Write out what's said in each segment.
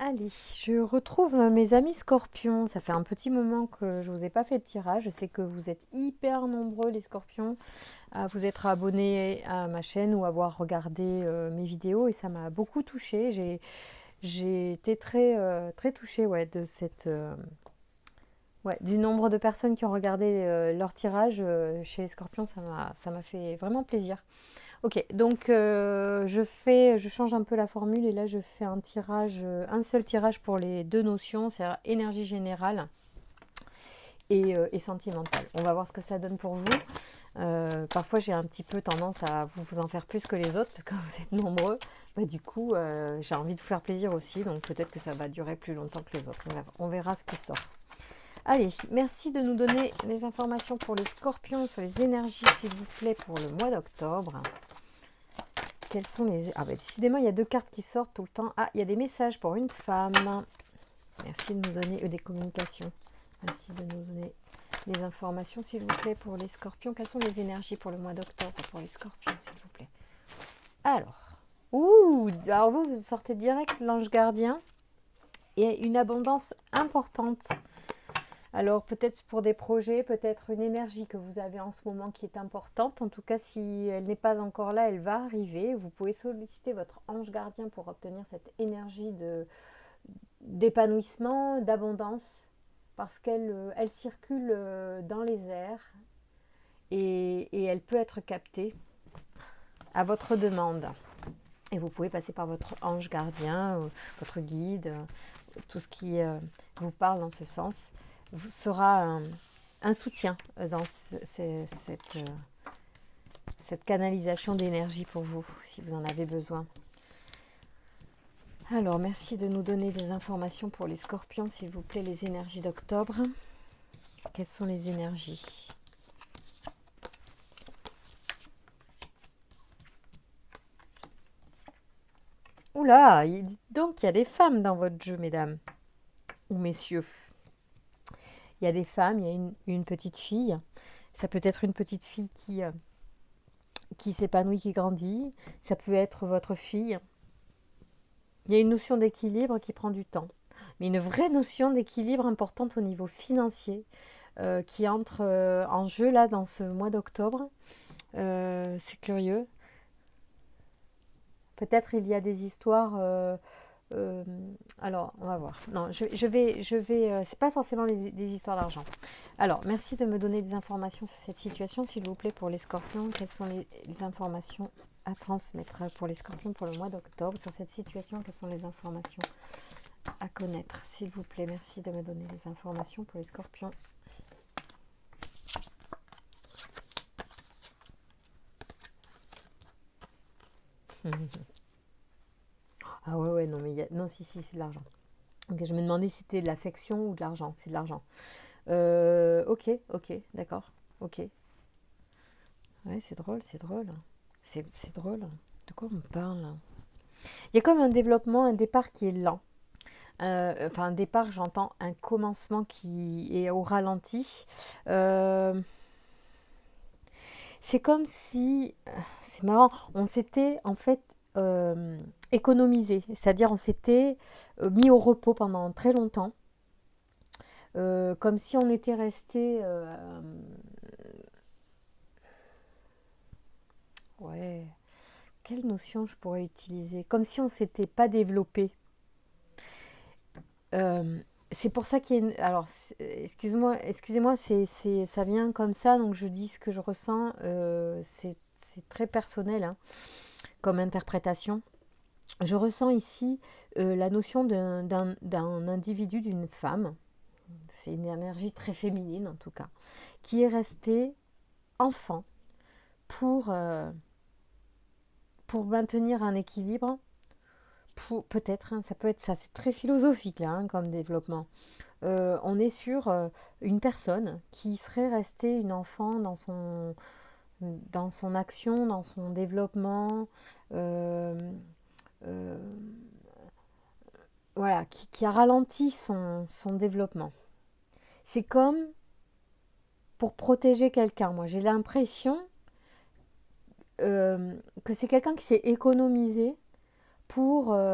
Allez, je retrouve mes amis scorpions. Ça fait un petit moment que je vous ai pas fait de tirage. Je sais que vous êtes hyper nombreux les scorpions à vous être abonnés à ma chaîne ou avoir regardé mes vidéos et ça m'a beaucoup touchée. J'ai été très touchée ouais, de du nombre de personnes qui ont regardé leur tirage chez les scorpions. Ça m'a fait vraiment plaisir. Ok, donc je change un peu la formule et là je fais un tirage, un seul tirage pour les deux notions, c'est-à-dire énergie générale et sentimentale. On va voir ce que ça donne pour vous. Parfois j'ai un petit peu tendance à vous en faire plus que les autres parce que vous êtes nombreux. Bah, du coup, j'ai envie de vous faire plaisir aussi, donc peut-être que ça va durer plus longtemps que les autres. On verra ce qui sort. Allez, merci de nous donner les informations pour les scorpions sur les énergies, s'il vous plaît, pour le mois d'octobre. Quels sont les... Ah bah décidément, il y a deux cartes qui sortent tout le temps. Ah, il y a des messages pour une femme. Merci de nous donner des communications. Merci de nous donner des informations, s'il vous plaît, pour les scorpions. Quelles sont les énergies pour le mois d'octobre pour les scorpions, s'il vous plaît? Alors vous sortez direct l'ange gardien et une abondance importante. Alors peut-être pour des projets, peut-être une énergie que vous avez en ce moment qui est importante. En tout cas, si elle n'est pas encore là, elle va arriver. Vous pouvez solliciter votre ange gardien pour obtenir cette énergie d'épanouissement, d'abondance, parce qu'elle circule dans les airs et elle peut être captée à votre demande. Et vous pouvez passer par votre ange gardien, votre guide, tout ce qui vous parle dans ce sens sera un soutien dans cette canalisation d'énergie pour vous, si vous en avez besoin. Alors, merci de nous donner des informations pour les scorpions, s'il vous plaît, les énergies d'octobre. Quelles sont les énergies? Oula, donc il y a des femmes dans votre jeu, mesdames ou messieurs. Il y a des femmes, il y a une petite fille. Ça peut être une petite fille qui s'épanouit, qui grandit. Ça peut être votre fille. Il y a une notion d'équilibre qui prend du temps. Mais une vraie notion d'équilibre importante au niveau financier qui entre en jeu là dans ce mois d'octobre. C'est curieux. Peut-être il y a des histoires. Euh, alors, on va voir. Non, c'est pas forcément des histoires d'argent. Alors, merci de me donner des informations sur cette situation, s'il vous plaît, pour les scorpions. Quelles sont les informations à transmettre pour les scorpions pour le mois d'octobre sur cette situation? Quelles sont les informations à connaître, s'il vous plaît? Merci de me donner des informations pour les scorpions. Ah ouais, non, mais non, si, c'est de l'argent. Ok, je me demandais si c'était de l'affection ou de l'argent. C'est de l'argent. Ok, d'accord. Ok. Ouais, c'est drôle, c'est drôle. C'est drôle. De quoi on parle? Il y a comme un développement, un départ qui est lent. Enfin, un départ, j'entends un commencement qui est au ralenti. Euh, c'est comme si, c'est marrant, on s'était en fait économisé, c'est-à-dire on s'était mis au repos pendant très longtemps, comme si on était resté, ouais, quelle notion je pourrais utiliser? Comme si on s'était pas développé. Euh, c'est pour ça qu'il y a une... Alors, excusez-moi, ça vient comme ça, donc je dis ce que je ressens. C'est très personnel hein, comme interprétation. Je ressens ici la notion d'un individu, d'une femme, c'est une énergie très féminine en tout cas, qui est restée enfant pour, euh, pour maintenir un équilibre. Peut-être, hein, ça peut être ça, c'est très philosophique là, hein, comme développement. On est sur une personne qui serait restée une enfant dans son action, dans son développement, euh, euh, voilà, qui a ralenti son développement. C'est comme pour protéger quelqu'un. Moi, j'ai l'impression que c'est quelqu'un qui s'est économisé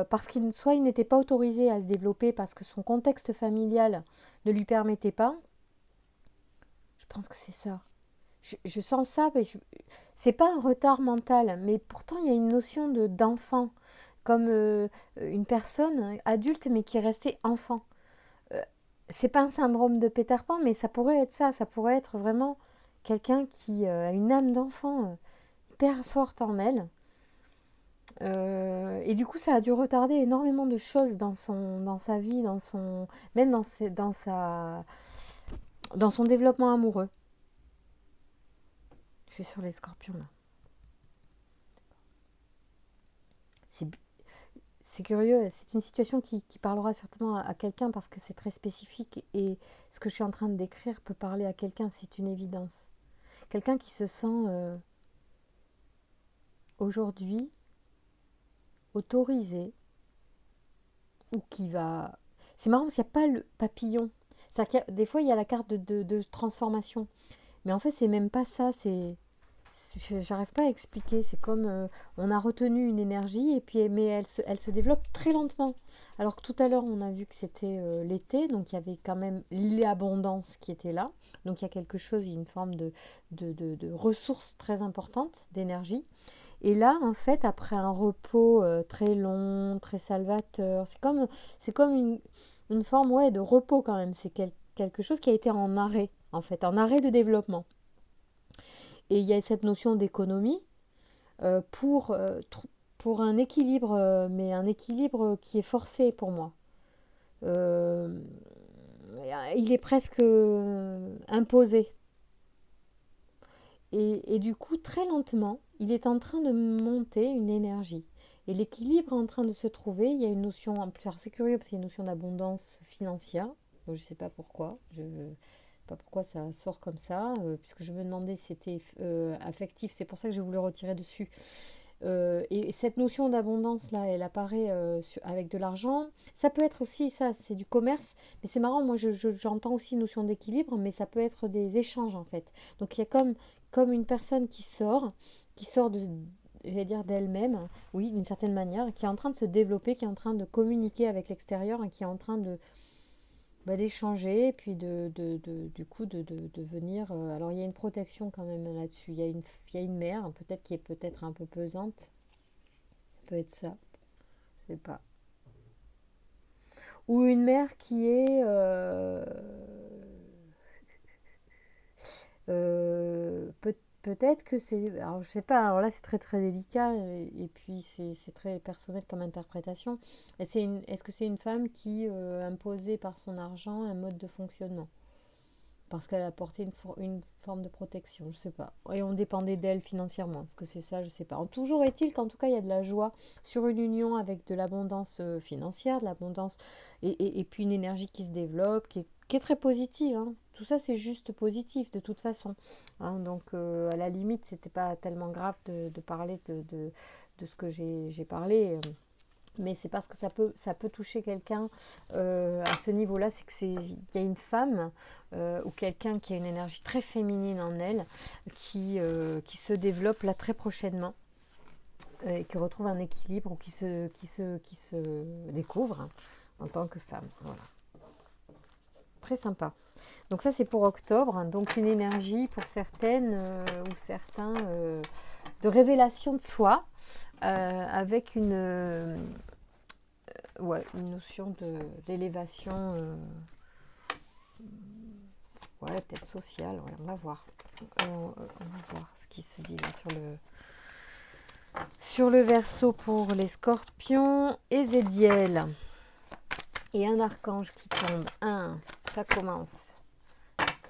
parce qu'il soit il n'était pas autorisé à se développer parce que son contexte familial ne lui permettait pas. Je pense que c'est ça. Je sens ça, mais c'est pas un retard mental, mais pourtant il y a une notion d'enfant, comme une personne adulte mais qui est restée enfant. Euh, c'est pas un syndrome de Peter Pan, mais ça pourrait être ça. Ça pourrait être vraiment quelqu'un qui a une âme d'enfant hyper forte en elle. Et du coup, ça a dû retarder énormément de choses dans sa vie, même dans son développement amoureux. Je suis sur les scorpions là. C'est, c'est curieux, c'est une situation qui parlera certainement à quelqu'un parce que c'est très spécifique et ce que je suis en train de décrire peut parler à quelqu'un, c'est une évidence. Quelqu'un qui se sent aujourd'hui autorisé ou qui va... C'est marrant parce qu'il n'y a pas le papillon. C'est-à-dire des fois, il y a la carte de transformation. Mais en fait, c'est même pas ça. J'arrive pas à expliquer. C'est comme on a retenu une énergie et puis mais elle se développe très lentement. Alors que tout à l'heure, on a vu que c'était l'été, donc il y avait quand même l'abondance qui était là. Donc il y a quelque chose, une forme de ressource très importante d'énergie. Et là, en fait, après un repos très long, très salvateur, c'est comme une forme ouais, de repos quand même. C'est quelque chose qui a été en arrêt, en fait, en arrêt de développement. Et il y a cette notion d'économie euh, pour, euh, pour un équilibre, mais un équilibre qui est forcé pour moi. Euh, il est presque imposé. Et du coup, très lentement, il est en train de monter une énergie. Et l'équilibre est en train de se trouver. Il y a une notion, en plus, alors c'est curieux parce qu'il y a une notion d'abondance financière. Donc je ne sais pas pourquoi. Je ne sais pas pourquoi ça sort comme ça. Puisque je me demandais si c'était affectif. C'est pour ça que je voulais retirer dessus. Et cette notion d'abondance là, elle apparaît avec de l'argent. Ça peut être aussi ça, c'est du commerce. Mais c'est marrant, moi j'entends aussi une notion d'équilibre, mais ça peut être des échanges en fait. Donc il y a comme une personne qui sort de, j'allais dire d'elle-même, oui, d'une certaine manière, qui est en train de se développer, qui est en train de communiquer avec l'extérieur, et qui est en train de d'échanger, puis du coup de venir. Alors il y a une protection quand même là-dessus. Il y a une mère, peut-être qui est peut-être un peu pesante. Ça peut être ça, je sais pas. Ou une mère qui est peut-être que c'est. Alors je sais pas, alors là c'est très très délicat et puis c'est très personnel comme interprétation. Est-ce que c'est une femme qui imposait par son argent un mode de fonctionnement? Parce qu'elle apportait une forme de protection, je sais pas. Et on dépendait d'elle financièrement. Est-ce que c'est ça? Je sais pas. Toujours est-il qu'en tout cas, il y a de la joie sur une union avec de l'abondance financière, de l'abondance et puis une énergie qui se développe, qui est très positive. Hein. Tout ça, c'est juste positif de toute façon. Hein. Donc, à la limite, c'était pas tellement grave de parler de ce que j'ai parlé. Mais c'est parce que ça peut toucher quelqu'un à ce niveau-là, c'est il y a une femme ou quelqu'un qui a une énergie très féminine en elle qui se développe là très prochainement et qui retrouve un équilibre ou qui se découvre en tant que femme. Voilà. Très sympa. Donc ça c'est pour octobre, donc une énergie pour certaines ou certains de révélation de soi avec une notion d'élévation, peut-être sociale, ouais, on va voir. On va voir ce qui se dit là sur le verso pour les scorpions et Zédiel. Et un archange qui tombe. Ça commence.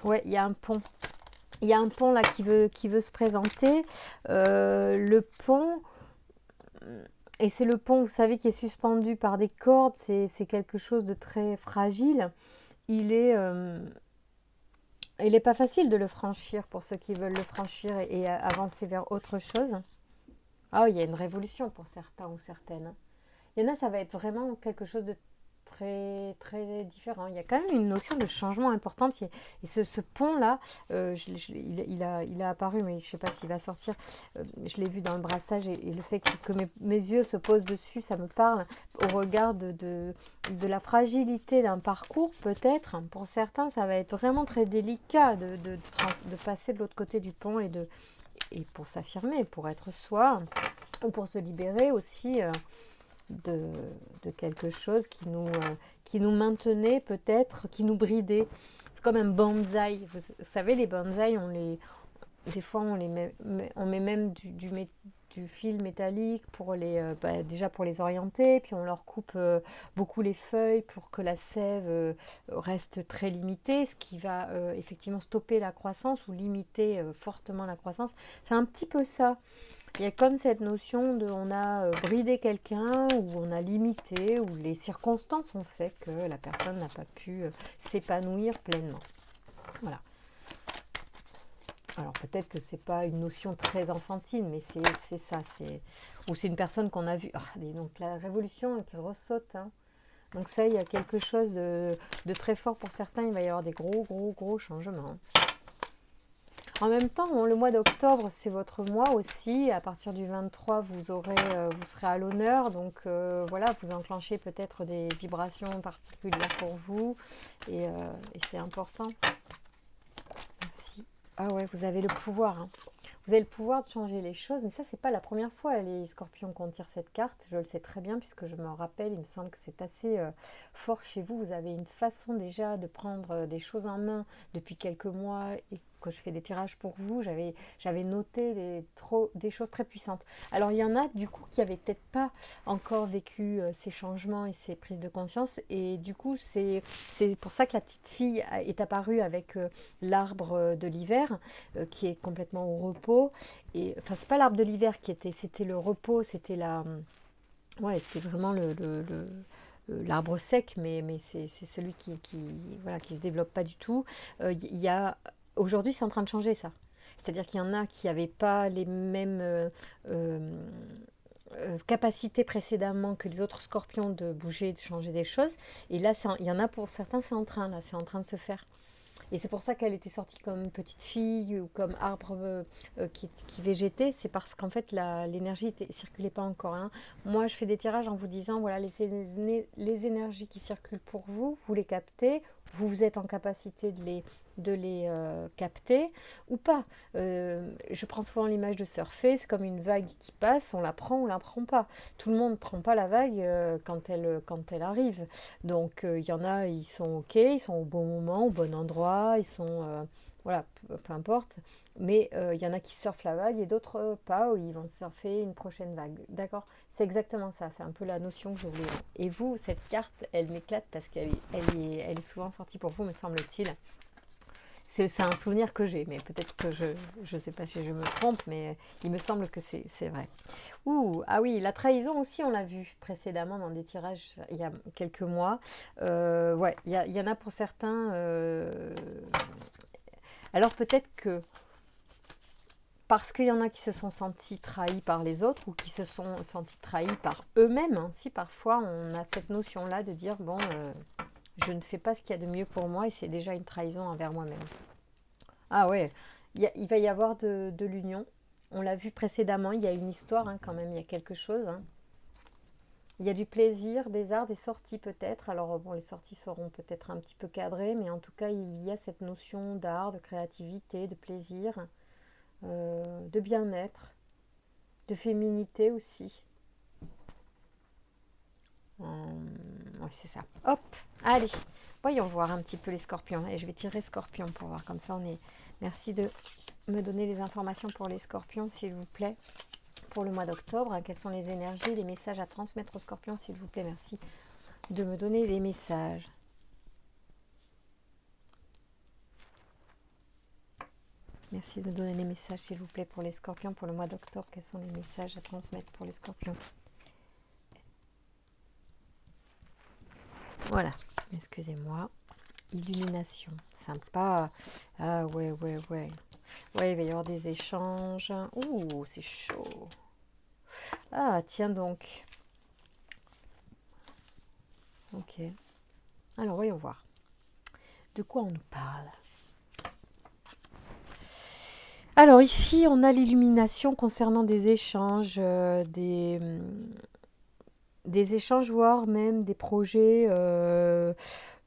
Ouais, il y a un pont. Il y a un pont là qui veut se présenter. Le pont, et c'est le pont, vous savez, qui est suspendu par des cordes. C'est quelque chose de très fragile. Il est pas facile de le franchir pour ceux qui veulent le franchir et avancer vers autre chose. Ah oui, il y a une révolution pour certains ou certaines. Il y en a, ça va être vraiment quelque chose de très différent. Il y a quand même une notion de changement importante. Et ce pont-là, il a apparu, mais je ne sais pas s'il va sortir. Je l'ai vu dans le brassage et le fait que mes yeux se posent dessus, ça me parle au regard de la fragilité d'un parcours, peut-être. Pour certains, ça va être vraiment très délicat de passer de l'autre côté du pont et pour s'affirmer, pour être soi, ou pour se libérer aussi de, de quelque chose qui nous maintenait peut-être, qui nous bridait. C'est comme un bonsaï. Vous savez, les bonsaïs, des fois on met même du fil métallique pour déjà pour les orienter, puis on leur coupe beaucoup les feuilles pour que la sève reste très limitée, ce qui va effectivement stopper la croissance ou limiter fortement la croissance. C'est un petit peu ça. Il y a comme cette notion de on a bridé quelqu'un ou on a limité ou les circonstances ont fait que la personne n'a pas pu s'épanouir pleinement. Voilà. Alors peut-être que c'est pas une notion très enfantine, mais c'est ça. Ou c'est une personne qu'on a vue. Ah, donc la révolution qui ressaute. Hein. Donc ça, il y a quelque chose de très fort pour certains. Il va y avoir des gros changements. En même temps, le mois d'octobre, c'est votre mois aussi. À partir du 23, vous serez à l'honneur. Donc voilà, vous enclenchez peut-être des vibrations particulières pour vous. Et c'est important. Merci. Ah ouais, vous avez le pouvoir. Hein. Vous avez le pouvoir de changer les choses. Mais ça, c'est pas la première fois, les scorpions, qu'on tire cette carte. Je le sais très bien puisque je me rappelle. Il me semble que c'est assez fort chez vous. Vous avez une façon déjà de prendre des choses en main depuis quelques mois et que je fais des tirages pour vous, j'avais noté des choses très puissantes. Alors il y en a du coup qui n'avaient peut-être pas encore vécu ces changements et ces prises de conscience et du coup c'est pour ça que la petite fille est apparue avec l'arbre de l'hiver qui est complètement au repos. Et enfin c'est pas l'arbre de l'hiver c'était le repos, c'était c'était vraiment l'arbre sec, mais c'est celui voilà, qui se développe pas du tout. Il y a Aujourd'hui, c'est en train de changer ça. C'est-à-dire qu'il y en a qui n'avaient pas les mêmes capacités précédemment que les autres scorpions de bouger, de changer des choses. Et là, il y en a pour certains, c'est en train de se faire. Et c'est pour ça qu'elle était sortie comme petite fille ou comme arbre qui végétait. C'est parce qu'en fait, l'énergie ne circulait pas encore. Hein. Moi, je fais des tirages en vous disant, voilà, les énergies qui circulent pour vous, vous les captez. Vous êtes en capacité de les capter ou pas. Je prends souvent l'image de surfer. C'est comme une vague qui passe. On la prend, on la prend pas. Tout le monde ne prend pas la vague quand elle arrive. Donc, il y en a, ils sont OK, ils sont au bon moment, au bon endroit, ils sont... voilà, peu importe. Mais il y en a qui surfent la vague et d'autres pas, où ils vont surfer une prochaine vague. D'accord? C'est exactement ça, c'est un peu la notion que je voulais. Et vous, cette carte, elle m'éclate parce qu'elle elle est souvent sortie pour vous, me semble-t-il. C'est un souvenir que j'ai, mais peut-être que je sais pas si je me trompe, mais il me semble que c'est vrai. Ah oui, la trahison aussi, on l'a vu précédemment dans des tirages il y a quelques mois. Ouais, il y en a pour certains. Alors peut-être que parce qu'il y en a qui se sont sentis trahis par les autres ou qui se sont sentis trahis par eux-mêmes, hein, si parfois on a cette notion-là de dire, bon, je ne fais pas ce qu'il y a de mieux pour moi et c'est déjà une trahison envers moi-même. Ah ouais, il va y avoir de l'union. On l'a vu précédemment, il y a une histoire hein, quand même, il y a quelque chose. Hein. Il y a du plaisir, des arts, des sorties peut-être. Alors bon, les sorties seront peut-être un petit peu cadrées, mais en tout cas, il y a cette notion d'art, de créativité, de plaisir, de bien-être, de féminité aussi. Oui, c'est ça. Hop, allez, voyons voir un petit peu les scorpions. Et je vais tirer scorpion pour voir, comme ça on est... Merci de me donner les informations pour les scorpions, s'il vous plaît, pour le mois d'octobre. Hein, quelles sont les énergies, les messages à transmettre aux scorpions, s'il vous plaît. Merci de me donner les messages. Merci de me donner les messages, s'il vous plaît, pour les scorpions, pour le mois d'octobre. Quels sont les messages à transmettre pour les scorpions? Voilà, excusez-moi. Illumination, sympa. Ah ouais. Ouais, il va y avoir des échanges. Ouh, c'est chaud. Ah, tiens donc. Ok. Alors, voyons voir. De quoi on nous parle? Alors ici, on a l'illumination concernant des échanges, des échanges, voire même des projets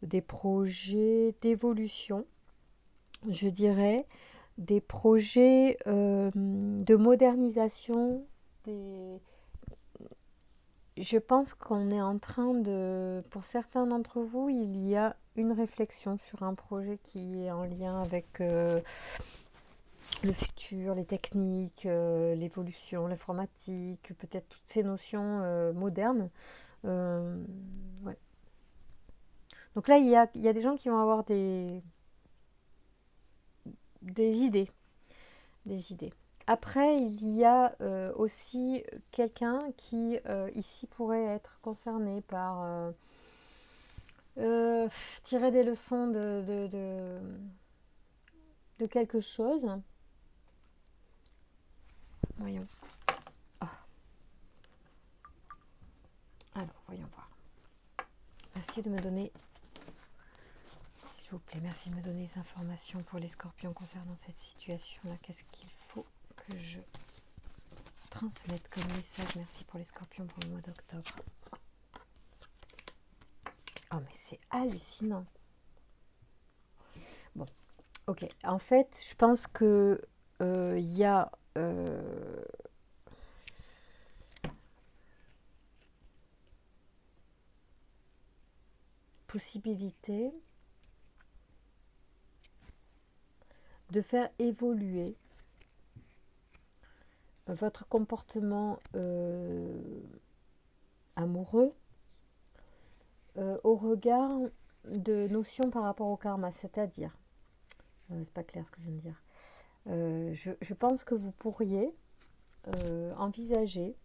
d'évolution, je dirais, des projets de modernisation. Je pense qu'on est en train de, pour certains d'entre vous, il y a une réflexion sur un projet qui est en lien avec le futur, les techniques, l'évolution, l'informatique, peut-être toutes ces notions modernes. Euh, ouais. Donc là, il y a des gens qui vont avoir des idées, des idées. Après, il y a aussi quelqu'un qui, ici, pourrait être concerné par tirer des leçons de quelque chose. Voyons. Ah, alors, voyons voir. Merci de me donner, s'il vous plaît, merci de me donner des informations pour les scorpions concernant cette situation-là. Qu'est-ce qu'il faut que je transmette comme message? Merci pour les scorpions pour le mois d'octobre. Oh, mais c'est hallucinant. Bon, ok. En fait, je pense que il y a possibilité de faire évoluer votre comportement amoureux au regard de notions par rapport au karma, c'est-à-dire, c'est pas clair ce que je viens de dire, je pense que vous pourriez envisager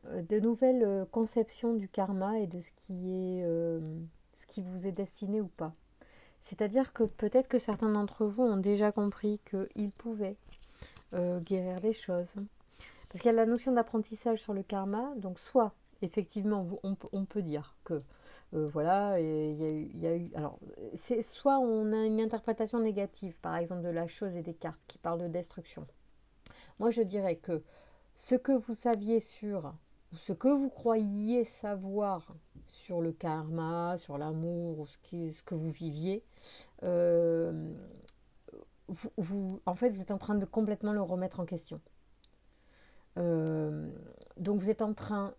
de nouvelles conceptions du karma et de ce qui vous est destiné ou pas. C'est-à-dire que peut-être que certains d'entre vous ont déjà compris qu'ils pouvaient guérir des choses. Parce qu'il y a la notion d'apprentissage sur le karma, donc soit effectivement on peut dire que voilà, il y a eu. Alors, c'est soit on a une interprétation négative, par exemple de la chose et des cartes qui parlent de destruction. Moi je dirais que ce que vous saviez sur, ou ce que vous croyiez savoir sur le karma, sur l'amour, ou ce que vous viviez, euh, en fait, vous êtes en train de complètement le remettre en question. Euh, donc, vous êtes en train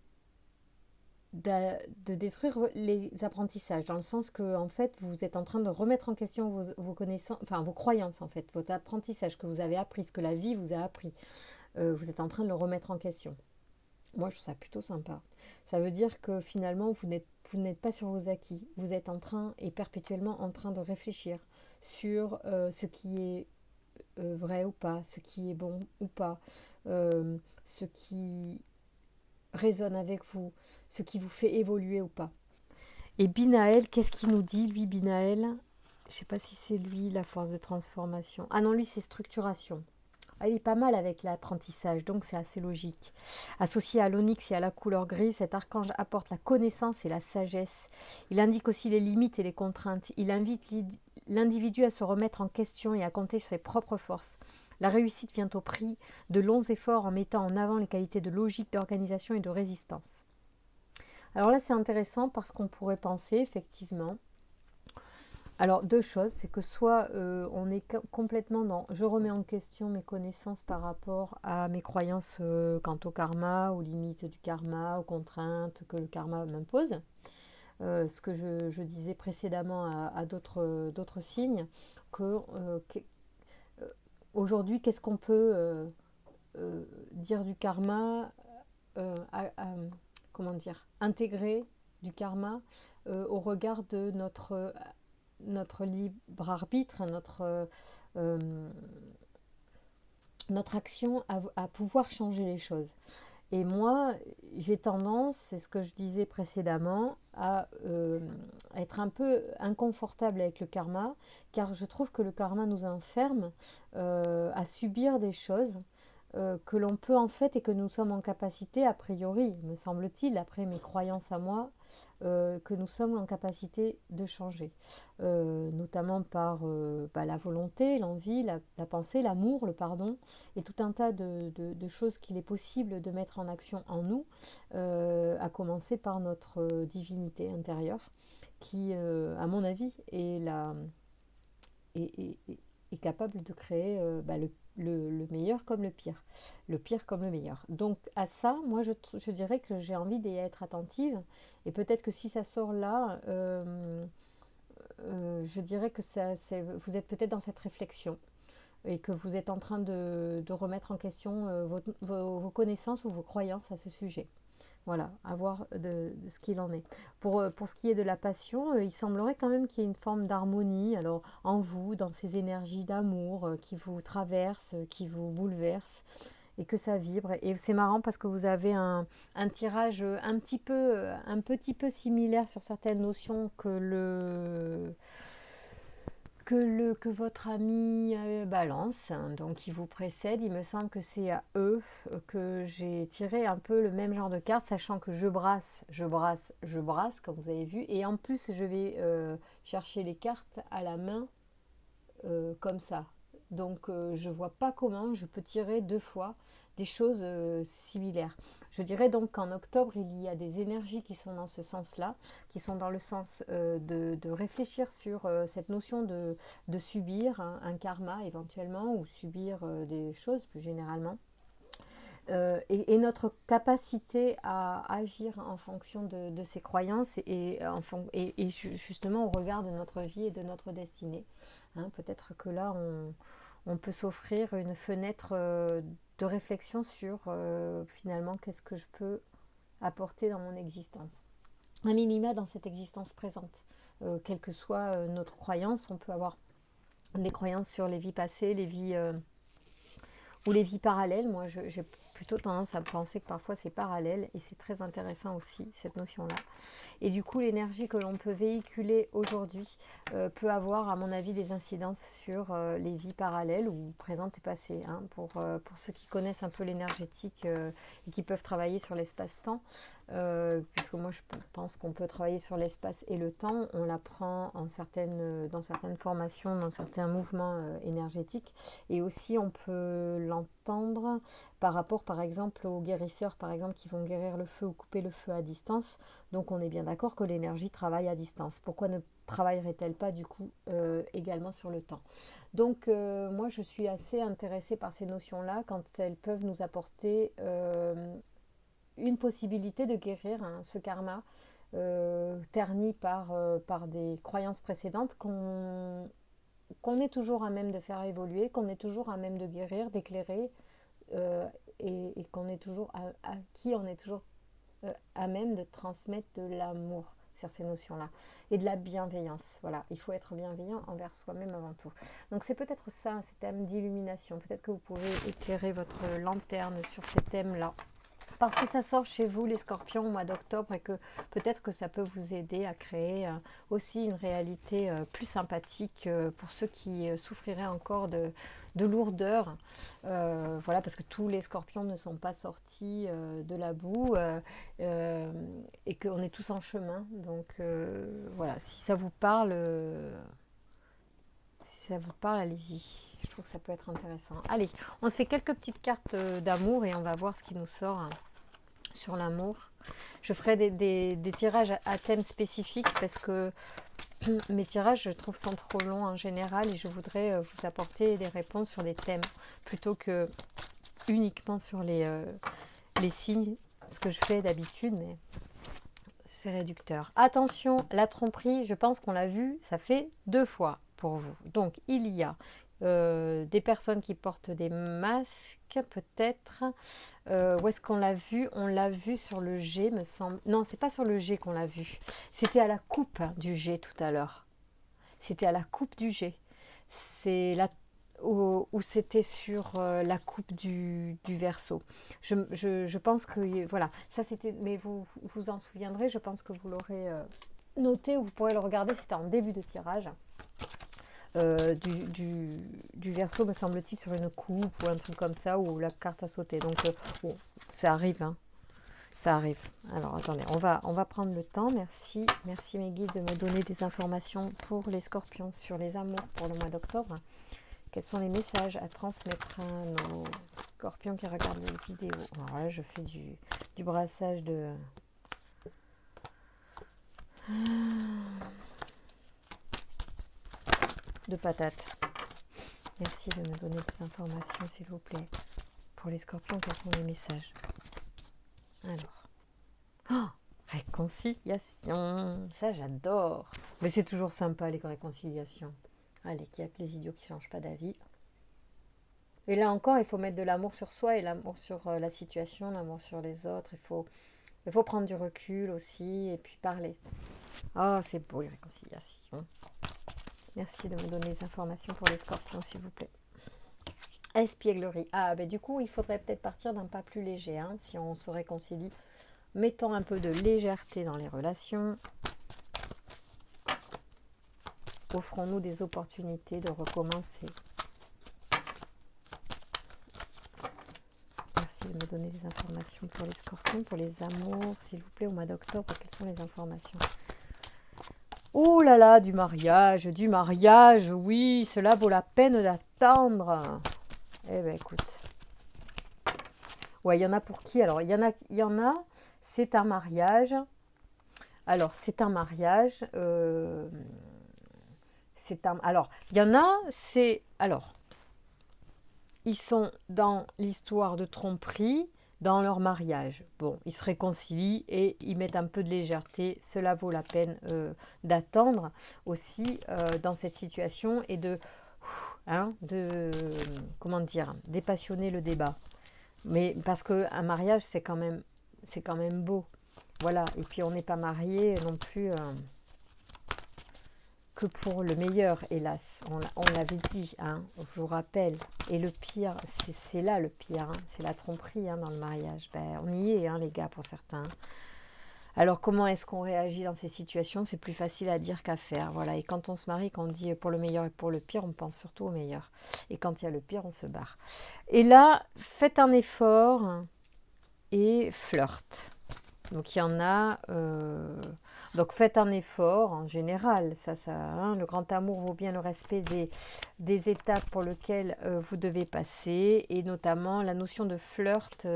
de détruire les apprentissages, dans le sens que, en fait, vous êtes en train de remettre en question vos connaissances, enfin, vos croyances, en fait, votre apprentissage que vous avez appris, ce que la vie vous a appris. Vous êtes en train de le remettre en question. Moi, je trouve ça plutôt sympa. Ça veut dire que finalement, vous n'êtes pas sur vos acquis. Vous êtes en train et perpétuellement en train de réfléchir sur ce qui est vrai ou pas, ce qui est bon ou pas, ce qui résonne avec vous, ce qui vous fait évoluer ou pas. Et Binaël, qu'est-ce qu'il nous dit, lui, Binaël? Je ne sais pas si c'est lui, la force de transformation. Ah non, lui, c'est structuration. Ah, il est pas mal avec l'apprentissage, donc c'est assez logique. Associé à l'onyx et à la couleur grise, cet archange apporte la connaissance et la sagesse. Il indique aussi les limites et les contraintes. Il invite l'individu à se remettre en question et à compter sur ses propres forces. La réussite vient au prix de longs efforts en mettant en avant les qualités de logique, d'organisation et de résistance. Alors là, c'est intéressant parce qu'on pourrait penser effectivement. Alors, deux choses, c'est que soit on est complètement dans je remets en question mes connaissances par rapport à mes croyances quant au karma, aux limites du karma, aux contraintes que le karma m'impose. Ce que je disais précédemment à d'autres signes, aujourd'hui, qu'est-ce qu'on peut dire du karma, comment dire, intégrer du karma au regard de notre libre arbitre, notre action à pouvoir changer les choses. Et moi, j'ai tendance, c'est ce que je disais précédemment, à être un peu inconfortable avec le karma, car je trouve que le karma nous enferme à subir des choses que l'on peut en fait et que nous sommes en capacité, a priori, me semble-t-il, après mes croyances à moi, que nous sommes en capacité de changer, notamment par la volonté, l'envie, la pensée, l'amour, le pardon, et tout un tas de choses qu'il est possible de mettre en action en nous, à commencer par notre divinité intérieure, qui, à mon avis, est capable de créer le meilleur comme le pire comme le meilleur. Donc à ça, moi je dirais que j'ai envie d'y être attentive, et peut-être que si ça sort là, je dirais que vous êtes peut-être dans cette réflexion, et que vous êtes en train de remettre en question vos connaissances ou vos croyances à ce sujet. Voilà, à voir de ce qu'il en est. Pour ce qui est de la passion, il semblerait quand même qu'il y ait une forme d'harmonie, alors en vous, dans ces énergies d'amour qui vous traversent, qui vous bouleversent, et que ça vibre. Et c'est marrant parce que vous avez un tirage un petit peu similaire sur certaines notions que votre ami balance, hein, donc qui vous précède. Il me semble que c'est à eux que j'ai tiré un peu le même genre de carte, sachant que je brasse, comme vous avez vu, et en plus je vais chercher les cartes à la main comme ça. Donc je vois pas comment je peux tirer deux fois des choses similaires. Je dirais donc qu'en octobre, il y a des énergies qui sont dans ce sens-là, qui sont dans le sens de réfléchir sur cette notion de subir un karma éventuellement, ou subir des choses plus généralement. Et notre capacité à agir en fonction de ces croyances, et justement au regard de notre vie et de notre destinée. Hein, peut-être que là, on peut s'offrir une fenêtre de réflexion sur finalement qu'est-ce que je peux apporter dans mon existence. Un minima dans cette existence présente. Quelle que soit notre croyance, on peut avoir des croyances sur les vies passées, les vies ou les vies parallèles. Moi, j'ai plutôt tendance à penser que parfois c'est parallèle, et c'est très intéressant aussi, cette notion-là. Et du coup, l'énergie que l'on peut véhiculer aujourd'hui peut avoir, à mon avis, des incidences sur les vies parallèles ou présentes et passées. Hein, pour ceux qui connaissent un peu l'énergétique et qui peuvent travailler sur l'espace-temps, puisque moi je pense qu'on peut travailler sur l'espace et le temps, on l'apprend dans certaines formations, dans certains mouvements énergétiques, et aussi on peut l'entendre par rapport par exemple aux guérisseurs, par exemple, qui vont guérir le feu ou couper le feu à distance. Donc on est bien d'accord que l'énergie travaille à distance. Pourquoi ne travaillerait-elle pas du coup également sur le temps? Donc moi je suis assez intéressée par ces notions-là quand elles peuvent nous apporter une possibilité de guérir ce karma terni par des croyances précédentes qu'on est toujours à même de faire évoluer, qu'on est toujours à même de guérir, d'éclairer, et qu'on est toujours à qui on est toujours à même de transmettre de l'amour sur ces notions-là et de la bienveillance. Voilà, il faut être bienveillant envers soi-même avant tout. Donc c'est peut-être ça, ces thèmes d'illumination. Peut-être que vous pouvez éclairer votre lanterne sur ces thèmes-là, parce que ça sort chez vous les scorpions au mois d'octobre, et que peut-être que ça peut vous aider à créer aussi une réalité plus sympathique pour ceux qui souffriraient encore de lourdeur. Voilà, parce que tous les scorpions ne sont pas sortis de la boue, et qu'on est tous en chemin. Donc voilà, si ça vous parle, allez-y. Je trouve que ça peut être intéressant. Allez, on se fait quelques petites cartes d'amour, et on va voir ce qui nous sort sur l'amour. Je ferai des tirages à thème spécifique, parce que mes tirages, je trouve, sont trop longs en général, et je voudrais vous apporter des réponses sur des thèmes plutôt que uniquement sur les signes, ce que je fais d'habitude, mais c'est réducteur. Attention, la tromperie, je pense qu'on l'a vu, ça fait 2 fois pour vous. Donc il y a des personnes qui portent des masques, peut-être. Où est-ce qu'on l'a vu? On l'a vu sur le G, me semble. Non, c'est pas sur le G qu'on l'a vu. C'était à la coupe du G tout à l'heure. C'était à la coupe du G. C'est là où c'était sur la coupe du Verseau. Je pense que voilà, ça c'était. Mais vous vous en souviendrez. Je pense que vous l'aurez noté, ou vous pourrez le regarder. C'était en début de tirage. Du Verseau, me semble-t-il, sur une coupe ou un truc comme ça, où la carte a sauté. Donc bon, ça arrive, hein. Ça arrive. Alors, attendez, on va prendre le temps. Merci. Merci mes guides de me donner des informations pour les scorpions sur les amours pour le mois d'octobre. Quels sont les messages à transmettre à nos scorpions qui regardent les vidéos? Alors là, je fais du brassage de patates. Merci de me donner des informations, s'il vous plaît. Pour les scorpions, quels sont les messages? Alors. Oh, réconciliation. Ça, j'adore. Mais c'est toujours sympa, les réconciliations. Allez, qu'il n'y a que les idiots qui ne changent pas d'avis. Et là encore, il faut mettre de l'amour sur soi et l'amour sur la situation, l'amour sur les autres. Il faut prendre du recul aussi et puis parler. Oh, c'est beau, les réconciliations. Merci de me donner les informations pour les scorpions, s'il vous plaît. Espièglerie. Ah, ben du coup, il faudrait peut-être partir d'un pas plus léger, hein, si on se réconcilie. Mettons un peu de légèreté dans les relations. Offrons-nous des opportunités de recommencer. Merci de me donner des informations pour les scorpions, pour les amours, s'il vous plaît, au mois d'octobre. Quelles sont les informations? Oh là là, du mariage, oui, cela vaut la peine d'attendre. Eh bien, écoute. Ouais, il y en a pour qui? Alors, il y en a, c'est un mariage. Alors, c'est un mariage. Alors, il y en a, c'est... Alors, ils sont dans l'histoire de tromperie, dans leur mariage. Bon, ils se réconcilient et ils mettent un peu de légèreté. Cela vaut la peine d'attendre aussi dans cette situation et comment dire, dépassionner le débat. Mais parce qu'un mariage, c'est quand même beau. Voilà, et puis on n'est pas marié non plus que pour le meilleur, hélas. On l'avait dit, hein, je vous rappelle. Et le pire, c'est là le pire, hein, c'est la tromperie dans le mariage. Ben, on y est, les gars, pour certains. Alors, comment est-ce qu'on réagit dans ces situations? C'est plus facile à dire qu'à faire. Voilà. Et quand on se marie, quand on dit pour le meilleur et pour le pire, on pense surtout au meilleur. Et quand il y a le pire, on se barre. Et là, faites un effort et flirte. Donc il y en a. Donc faites un effort en général. Le grand amour vaut bien le respect des étapes pour lesquelles vous devez passer. Et notamment la notion de flirt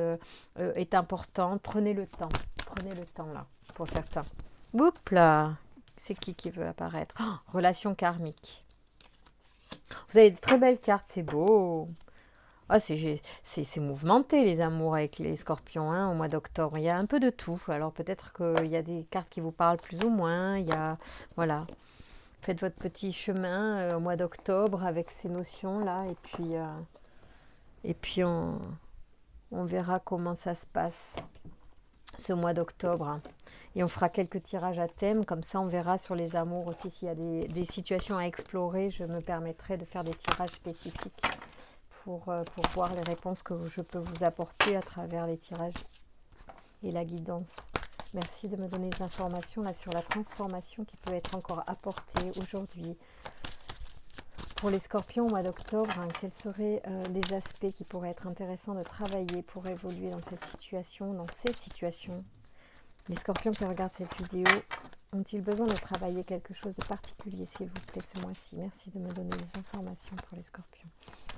est importante. Prenez le temps. Prenez le temps là, pour certains. Oups là. C'est qui veut apparaître? Relation karmique. Vous avez de très belles cartes, c'est beau. Ah, c'est mouvementé les amours avec les scorpions au mois d'octobre. Il y a un peu de tout. Alors peut-être qu'il y a des cartes qui vous parlent plus ou moins. Voilà. Faites votre petit chemin au mois d'octobre avec ces notions-là. Et puis on verra comment ça se passe ce mois d'octobre. Et on fera quelques tirages à thème. Comme ça, on verra sur les amours aussi s'il y a des situations à explorer. Je me permettrai de faire des tirages spécifiques pour voir les réponses que je peux vous apporter à travers les tirages et la guidance. Merci de me donner des informations là sur la transformation qui peut être encore apportée aujourd'hui. Pour les scorpions au mois d'octobre, quels seraient les aspects qui pourraient être intéressants de travailler pour évoluer dans cette situation, dans ces situations? Les scorpions qui regardent cette vidéo ont-ils besoin de travailler quelque chose de particulier, s'il vous plaît, ce mois-ci? Merci de me donner des informations pour les scorpions.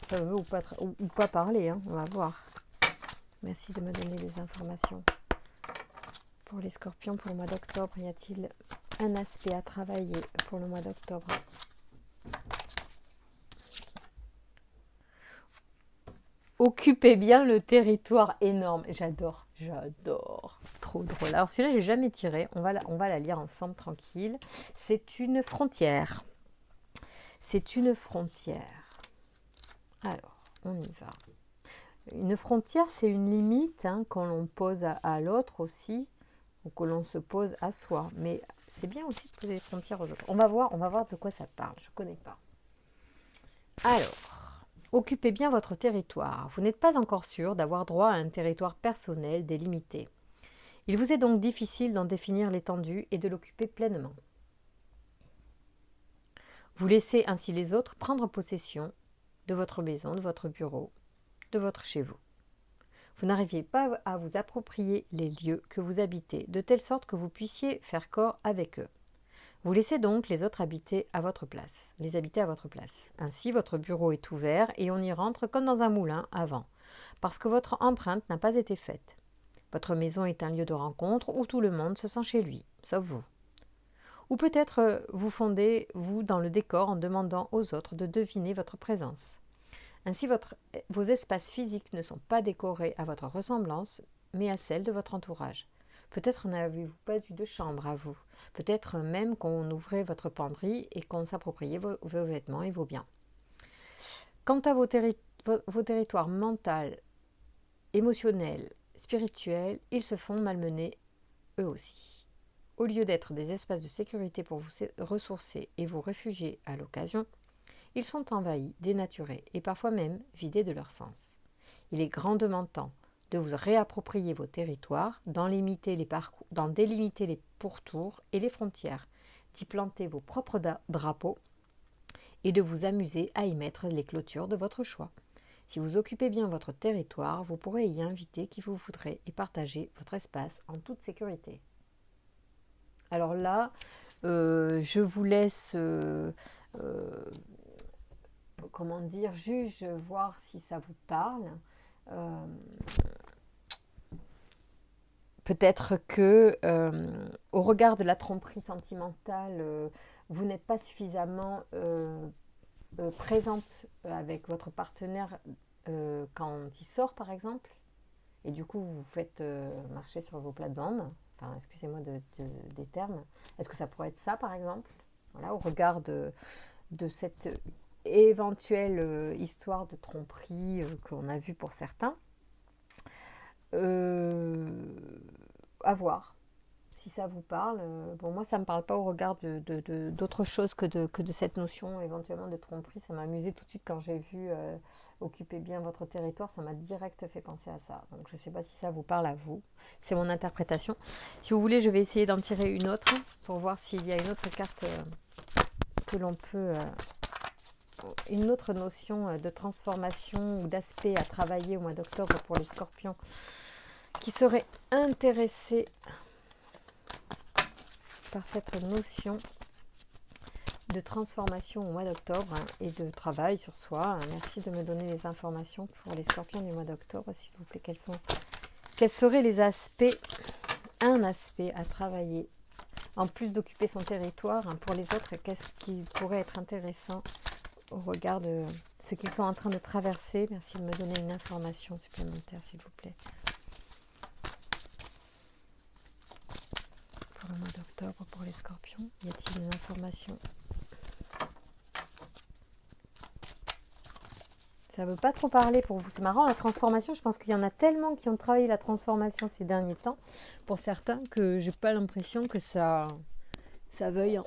Ça veut ou pas parler, on va voir. Merci de me donner des informations. Pour les scorpions, pour le mois d'octobre, y a-t-il un aspect à travailler pour le mois d'octobre? Occupez bien le territoire énorme. J'adore. Trop drôle. Alors celui-là, j'ai jamais tiré. On va la lire ensemble, tranquille. C'est une frontière. C'est une frontière. Alors, on y va. Une frontière, c'est une limite qu'on l'on pose à l'autre aussi, ou que l'on se pose à soi. Mais c'est bien aussi de poser des frontières aux autres. On va voir de quoi ça parle. Je ne connais pas. Alors, occupez bien votre territoire. Vous n'êtes pas encore sûr d'avoir droit à un territoire personnel délimité. Il vous est donc difficile d'en définir l'étendue et de l'occuper pleinement. Vous laissez ainsi les autres prendre possession de votre maison, de votre bureau, de votre chez vous. Vous n'arriviez pas à vous approprier les lieux que vous habitez, de telle sorte que vous puissiez faire corps avec eux. Vous laissez donc les autres habiter à votre place, les habiter à votre place. Ainsi, votre bureau est ouvert et on y rentre comme dans un moulin à vent, parce que votre empreinte n'a pas été faite. Votre maison est un lieu de rencontre où tout le monde se sent chez lui, sauf vous. Ou peut-être vous fondez-vous dans le décor en demandant aux autres de deviner votre présence. Ainsi, vos espaces physiques ne sont pas décorés à votre ressemblance, mais à celle de votre entourage. Peut-être n'avez-vous pas eu de chambre à vous. Peut-être même qu'on ouvrait votre penderie et qu'on s'appropriait vos vêtements et vos biens. Quant à vos territoires mentaux, émotionnels, spirituels, ils se font malmener eux aussi. Au lieu d'être des espaces de sécurité pour vous ressourcer et vous réfugier à l'occasion, ils sont envahis, dénaturés et parfois même vidés de leur sens. Il est grandement temps de vous réapproprier vos territoires, d'en délimiter les pourtours et les frontières, d'y planter vos propres drapeaux et de vous amuser à y mettre les clôtures de votre choix. Si vous occupez bien votre territoire, vous pourrez y inviter qui vous voudrez et partager votre espace en toute sécurité. Alors là, je vous laisse juge, voir si ça vous parle. Peut-être que, au regard de la tromperie sentimentale, vous n'êtes pas suffisamment présente avec votre partenaire quand il sort, par exemple, et du coup, vous faites marcher sur vos plates-bandes. Enfin, excusez-moi des termes. Est-ce que ça pourrait être ça, par exemple? Voilà, au regard de cette éventuelle histoire de tromperie qu'on a vue pour certains. À voir si ça vous parle. Bon, moi ça me parle pas au regard d'autre chose que de cette notion éventuellement de tromperie. Ça m'a amusé tout de suite quand j'ai vu occuper bien votre territoire, ça m'a direct fait penser à ça. Donc je sais pas si ça vous parle à vous, c'est mon interprétation. Si vous voulez, je vais essayer d'en tirer une autre pour voir s'il y a une autre carte que l'on peut une autre notion de transformation ou d'aspect à travailler au mois d'octobre pour les scorpions qui seraient intéressés par cette notion de transformation au mois d'octobre et de travail sur soi. Merci de me donner les informations pour les scorpions du mois d'octobre, s'il vous plaît. Quels seraient les aspects, un aspect à travailler en plus d'occuper son territoire pour les autres? Qu'est-ce qui pourrait être intéressant au regard de ce qu'ils sont en train de traverser? Merci de me donner une information supplémentaire, s'il vous plaît. Pour le mois d'octobre, pour les scorpions, y a-t-il une information? Ça ne veut pas trop parler pour vous. C'est marrant, la transformation, je pense qu'il y en a tellement qui ont travaillé la transformation ces derniers temps, pour certains, que j'ai pas l'impression que ça veuille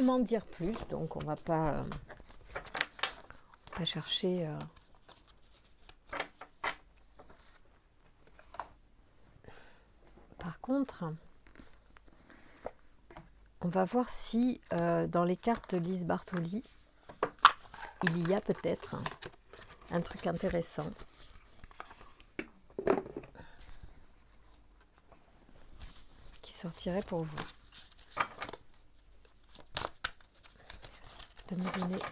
m'en dire plus. Donc on va pas chercher... Par contre, on va voir si dans les cartes de Lise Bartoli, il y a peut-être un truc intéressant. Qui sortirait pour vous. De me donner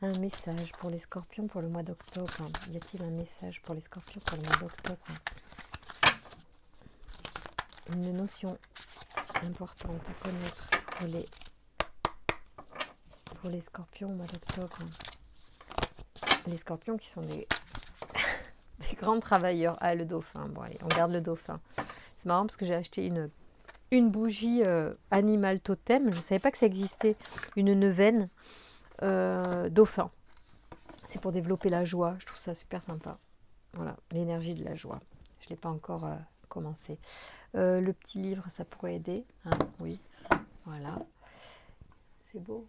un message pour les scorpions pour le mois d'octobre. Y a-t-il un message pour les scorpions pour le mois d'octobre? Une notion importante à connaître pour les scorpions au mois d'octobre. Les scorpions qui sont des grands travailleurs. Ah, le dauphin. Bon, allez, on garde le dauphin. C'est marrant parce que j'ai acheté une bougie animal totem. Je ne savais pas que ça existait. Une neuvaine dauphin. C'est pour développer la joie. Je trouve ça super sympa. Voilà, l'énergie de la joie. Je ne l'ai pas encore commencé. Le petit livre, ça pourrait aider. Hein, oui, voilà. C'est beau.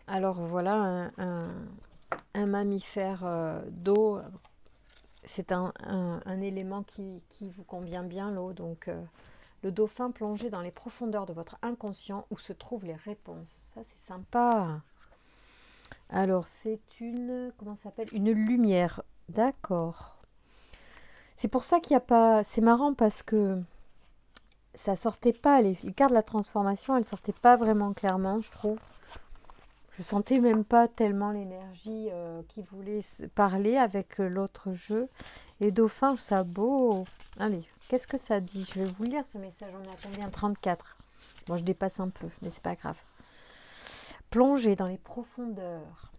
Alors voilà un mammifère d'eau. C'est un élément qui vous convient bien, l'eau. Donc le dauphin plongé dans les profondeurs de votre inconscient où se trouvent les réponses. Ça, c'est sympa. Alors c'est comment ça s'appelle? Une lumière. D'accord. C'est pour ça qu'il n'y a pas... C'est marrant parce que ça sortait pas, les cartes de la transformation, elles sortaient pas vraiment clairement, je trouve. Je sentais même pas tellement l'énergie qui voulait parler avec l'autre jeu. Et Dauphin, je trouve ça beau. Allez, qu'est-ce que ça dit? Je vais vous lire ce message, on est à combien? 34. Bon, je dépasse un peu, mais c'est pas grave. Plongez dans les profondeurs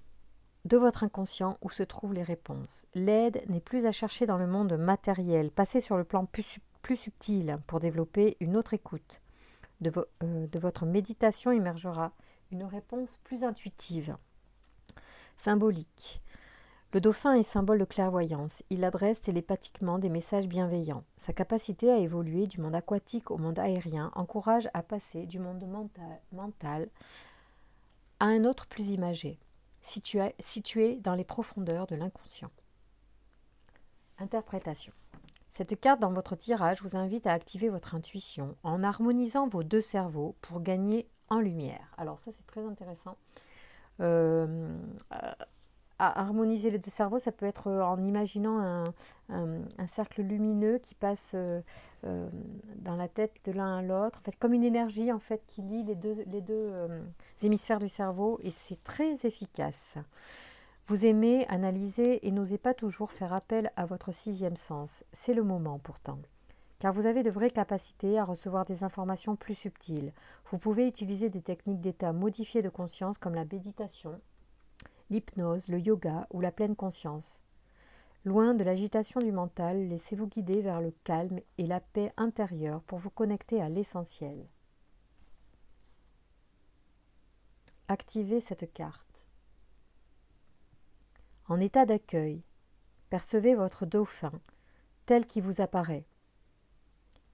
de votre inconscient où se trouvent les réponses. L'aide n'est plus à chercher dans le monde matériel. Passez sur le plan plus subtil pour développer une autre écoute. De votre méditation émergera une réponse plus intuitive. Symbolique. Le dauphin est symbole de clairvoyance. Il adresse télépathiquement des messages bienveillants. Sa capacité à évoluer du monde aquatique au monde aérien encourage à passer du monde mental à un autre plus imagé, situé dans les profondeurs de l'inconscient. Interprétation. Cette carte dans votre tirage vous invite à activer votre intuition en harmonisant vos deux cerveaux pour gagner en lumière. Alors ça c'est très intéressant. À harmoniser les deux cerveaux, ça peut être en imaginant un cercle lumineux qui passe dans la tête de l'un à l'autre, en fait, comme une énergie en fait qui lie les deux hémisphères du cerveau, et c'est très efficace. Vous aimez analyser et n'osez pas toujours faire appel à votre sixième sens. C'est le moment pourtant, car vous avez de vraies capacités à recevoir des informations plus subtiles. Vous pouvez utiliser des techniques d'état modifié de conscience comme la méditation, l'hypnose, le yoga ou la pleine conscience. Loin de l'agitation du mental, laissez-vous guider vers le calme et la paix intérieure pour vous connecter à l'essentiel. Activez cette carte. En état d'accueil, percevez votre dauphin tel qu'il vous apparaît.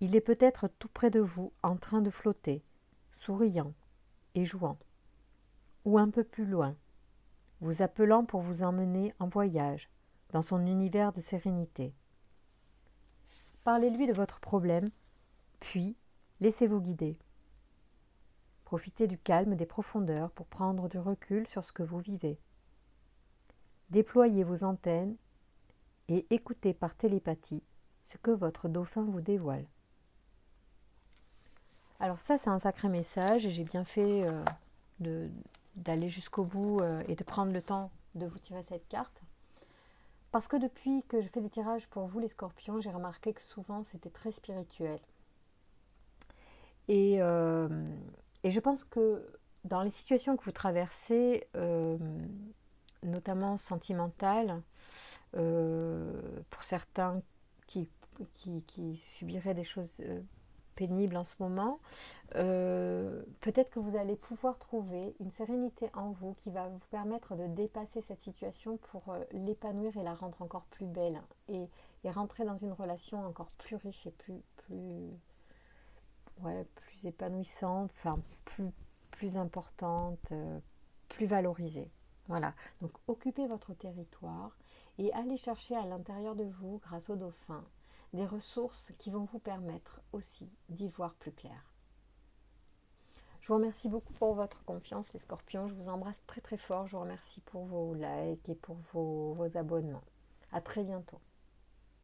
Il est peut-être tout près de vous en train de flotter, souriant et jouant, ou un peu plus loin, vous appelant pour vous emmener en voyage dans son univers de sérénité. Parlez-lui de votre problème, puis laissez-vous guider. Profitez du calme des profondeurs pour prendre du recul sur ce que vous vivez. Déployez vos antennes et écoutez par télépathie ce que votre dauphin vous dévoile. Alors ça, c'est un sacré message et j'ai bien fait d'aller jusqu'au bout et de prendre le temps de vous tirer cette carte. Parce que depuis que je fais des tirages pour vous les scorpions, j'ai remarqué que souvent c'était très spirituel. Et je pense que dans les situations que vous traversez, notamment sentimentales, pour certains qui subiraient des choses pénibles en ce moment, peut-être que vous allez pouvoir trouver une sérénité en vous qui va vous permettre de dépasser cette situation pour l'épanouir et la rendre encore plus belle et rentrer dans une relation encore plus riche et plus épanouissante, enfin plus importante, plus valorisée. Voilà, donc occupez votre territoire et allez chercher à l'intérieur de vous, grâce au dauphin, des ressources qui vont vous permettre aussi d'y voir plus clair. Je vous remercie beaucoup pour votre confiance les scorpions, je vous embrasse très très fort, je vous remercie pour vos likes et pour vos abonnements. À très bientôt.